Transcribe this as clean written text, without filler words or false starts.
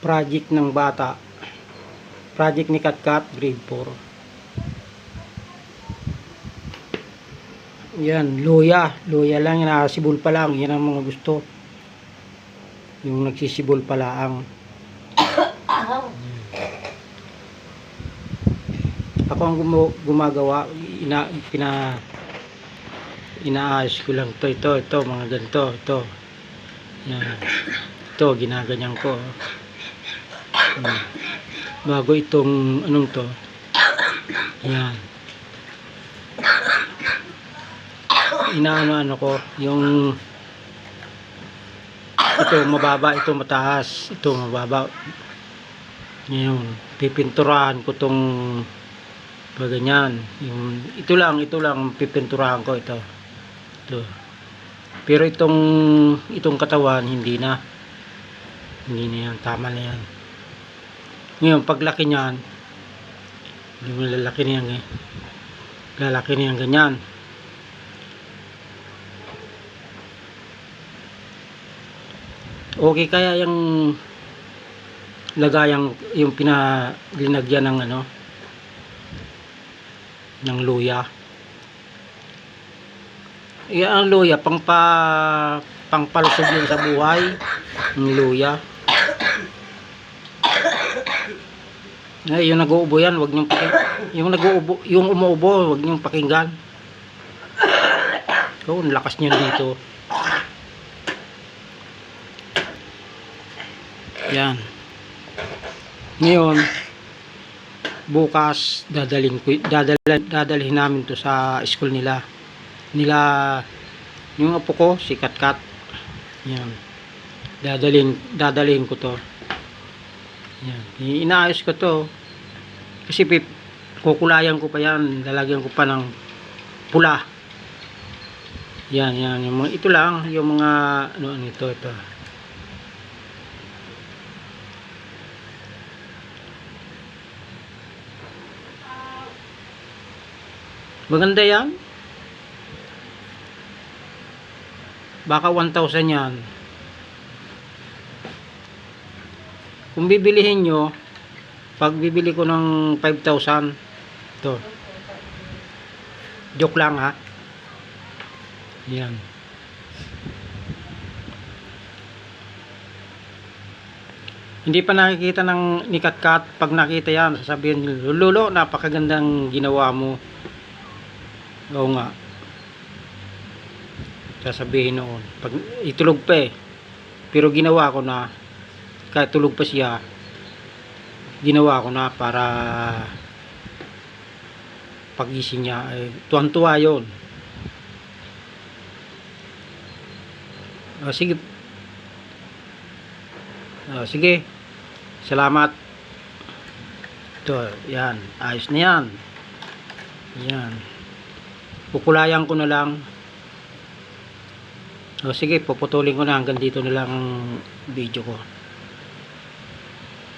project ng bata, project ni Katkat, grade 4. Yan, luya lang, nakasibol pa lang, yan ang mga gusto, yung nagsisibol pa lang. Ako ang gumagawa, inaayos ko lang ito mga ganito, ito yan, ito ginaganyan ko. Bago itong anong to, yan, inaano ko yung ito mababa, ito mataas, ito mababa. Ngayon pipinturahan ko tong ganyan, yung ito lang pipinturahan ko ito. Pero itong katawan hindi na yan, tama na yan. Ngayon paglaki niyan, yung lalaki niyan lalaki niyan ganyan. Okay kaya yung lagayang yung pinalinagyan ng ano, ng luya. Yan ang luya, pangpalusog yun sa buhay ng luya. Yung nag-uubo yan, wag niyong yung umuubo, wag niyong pakinggan. So, ang lakas niyan dito. Yan. Ngayon, bukas dadalhin namin to sa school nila yung apo ko, si Katkat. Yan. Dadalhin ko to. Yan. Inaayos ko to kasi kukulayan ko pa yan, lalagyan ko pa ng pula. Yan, yung mga ito lang, yung mga ano ito. Maganda yan. Baka 1,000 yan. Kung bibilihin nyo, pag bibili ko ng 5,000, ito. Joke lang ha. Yan. Hindi pa nakikita ng ni Katkat. Pag nakita yan, sasabihin, Lolo, napakagandang ginawa mo. Oo nga, sasabihin noon pag itulog pa pero ginawa ko na, kahit tulog pa siya, ginawa ko na para pagising niya tuwang-tuwa yun. Sige, salamat. Ito, yan, ayos na yan. Yan, kukulayan ko na lang. Sige, puputulin ko na, hanggang dito na lang ang video ko.